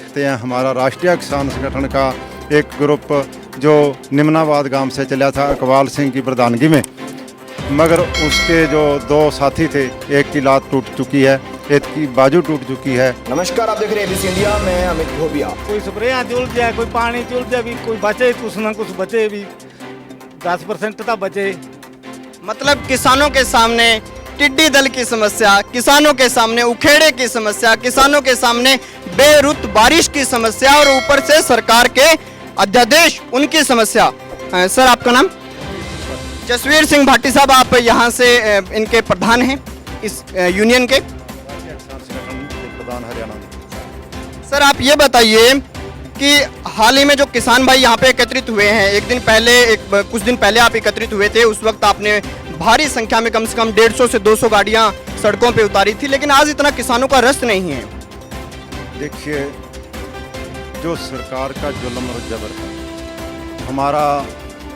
सकते हैं हमारा राष्ट्रीय किसान संगठन का एक ग्रुप जो निम्नाबाद गांव से चला था इकबाल सिंह की प्रधानगी में, मगर उसके जो दो साथी थे, एक की लात टूट चुकी है, एक की बाजू टूट चुकी है। नमस्कार, आप देख रहे हैं एबीसी इंडिया, मैं अमित घोबिया। कोई स्प्रे चुल जाए, कोई पानी चुल जाए, भी कोई बचे कुछ ना कुछ बचे, भी 10% तक बचे। मतलब किसानों के सामने टिड्डी दल की समस्या, किसानों के सामने उखेड़े की समस्या, किसानों के सामने बेरुत बारिश की समस्या और ऊपर से सरकार के अध्यादेश उनकी समस्या। सर, आपका नाम? जसवीर सिंह भाटी साहब, आप यहाँ से इनके प्रधान हैं इस यूनियन के? प्रधान हरियाणा। सर, आप ये बताइए कि हाल ही में जो किसान भाई यहाँ पे एकत्रित हुए हैं, कुछ दिन पहले आप एकत्रित हुए थे, उस वक्त आपने भारी संख्या में कम से कम 150 से 200 गाड़ियाँ सड़कों पे उतारी थी, लेकिन आज इतना किसानों का रस नहीं है। देखिए, जो सरकार का जुल्म और जबर है, हमारा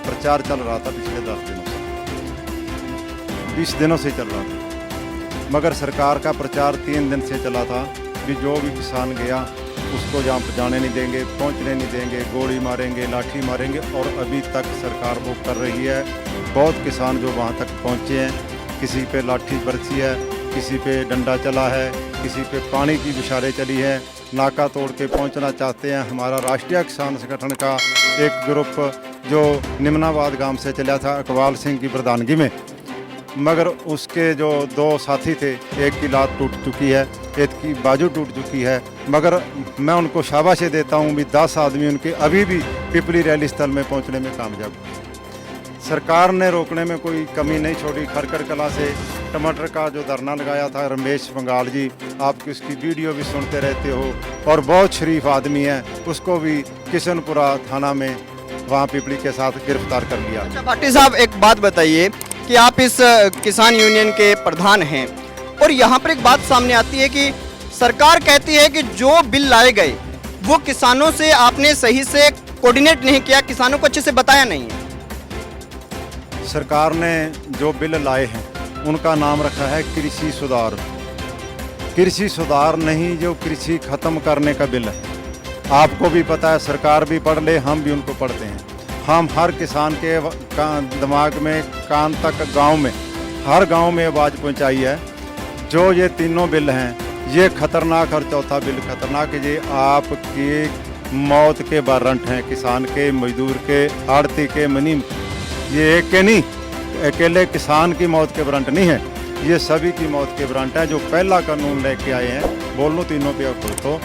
प्रचार चल रहा था पिछले 10 दिनों से, 20 दिनों से चल रहा था, मगर सरकार का प्रचार 3 दिन से चला था कि जो भी किसान गया उसको जहाँ पर जाने नहीं देंगे, पहुँचने नहीं देंगे, गोली मारेंगे, लाठी मारेंगे, और अभी तक सरकार वो कर रही है। बहुत किसान जो वहाँ तक पहुँचे हैं, किसी पे लाठी बरसी है, किसी पे डंडा चला है, किसी पे पानी की बिशारें चली हैं, नाका तोड़ के पहुँचना चाहते हैं। हमारा राष्ट्रीय किसान संगठन का एक ग्रुप जो निम्नाबाद गांव से चला था इकबाल सिंह की प्रधानगी में, मगर उसके जो दो साथी थे, एक की लात टूट चुकी है, एक की बाजू टूट चुकी है, मगर मैं उनको शाबाशी देता हूँ भी 10 आदमी उनके अभी भी पिपली रैली स्थल में पहुँचने में कामयाब। सरकार ने रोकने में कोई कमी नहीं छोड़ी। खरकर कला से टमाटर का जो धरना लगाया था रमेश बंगाल जी, आप उसकी वीडियो भी सुनते रहते हो, और बहुत शरीफ आदमी है, उसको भी किशनपुरा थाना में वहाँ पिपली के साथ गिरफ्तार कर लिया। अच्छा भाटी साहब, एक बात बताइए कि आप इस किसान यूनियन के प्रधान हैं, और यहाँ पर एक बात सामने आती है कि सरकार कहती है कि जो बिल लाए गए वो किसानों से आपने सही से कोऑर्डिनेट नहीं किया, किसानों को अच्छे से बताया नहीं है। सरकार ने जो बिल लाए हैं उनका नाम रखा है कृषि सुधार। कृषि सुधार नहीं, जो कृषि खत्म करने का बिल है। आपको भी पता है, सरकार भी पढ़ ले, हम भी उनको पढ़ते हैं। हम हर किसान के दिमाग में, कान तक, गांव में, हर गांव में आवाज़ पहुंचाई है। जो ये तीनों बिल हैं ये खतरनाक, और चौथा बिल खतरनाक, ये आपकी मौत के वारंट हैं, किसान के, मजदूर के, आड़ती के, मुनीम। ये एक के नहीं, अकेले किसान की मौत के वारंट नहीं है, ये सभी की मौत के वारंट है। जो पहला कानून लेके आए हैं, बोल लूँ तीनों पे तो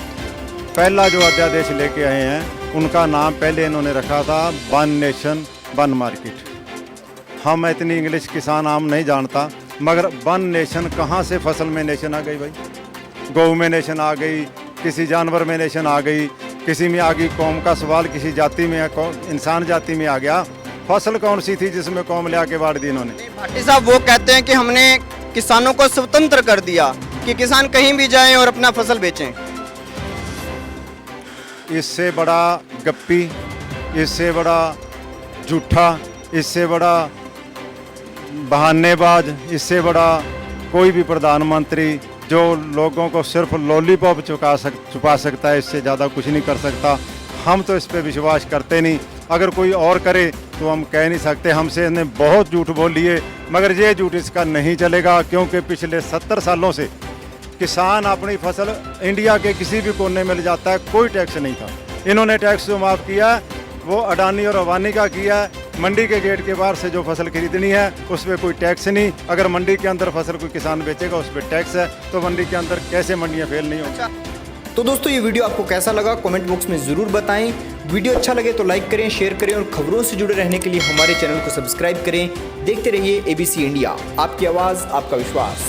पहला जो अध्यादेश लेके आए हैं उनका नाम पहले इन्होंने रखा था वन नेशन वन मार्केट। हम इतनी इंग्लिश किसान आम नहीं जानता, मगर वन नेशन कहाँ से फसल में नेशन आ गई भाई? गौ में नेशन आ गई, किसी जानवर में नेशन आ गई, किसी में आ गई कौम का सवाल, किसी जाति में, इंसान जाति में आ गया। फसल कौन सी थी जिसमें कौम ले आके बांट दी इन्होंने? भाटी साहब, वो कहते हैं कि हमने किसानों को स्वतंत्र कर दिया कि किसान कहीं भी जाएं और अपना फसल बेचें। इससे बड़ा गप्पी, इससे बड़ा झूठा, इससे बड़ा बहानेबाज, इससे बड़ा कोई भी प्रधानमंत्री जो लोगों को सिर्फ लॉलीपॉप छुपा सकता है, इससे ज़्यादा कुछ नहीं कर सकता। हम तो इस पे विश्वास करते नहीं। अगर कोई और करे तो हम कह नहीं सकते। हमसे इसने बहुत झूठ बोल लिए, मगर ये झूठ इसका नहीं चलेगा, क्योंकि पिछले 70 सालों से किसान अपनी फसल इंडिया के किसी भी कोने में ले जाता है, कोई टैक्स नहीं था। इन्होंने टैक्स जो माफ़ किया वो अडानी और अवानी का किया। मंडी के गेट के बाहर से जो फसल खरीदनी है उस पर कोई टैक्स नहीं। अगर मंडी के अंदर फसल कोई किसान बेचेगा उस पर टैक्स है, तो मंडी के अंदर कैसे मंडियाँ फेल नहीं होंगी? तो दोस्तों, ये वीडियो आपको कैसा लगा कमेंट बॉक्स में ज़रूर बताएं। वीडियो अच्छा लगे तो लाइक करें, शेयर करें, और खबरों से जुड़े रहने के लिए हमारे चैनल को सब्सक्राइब करें। देखते रहिए एबीसी इंडिया, आपकी आवाज़, आपका विश्वास।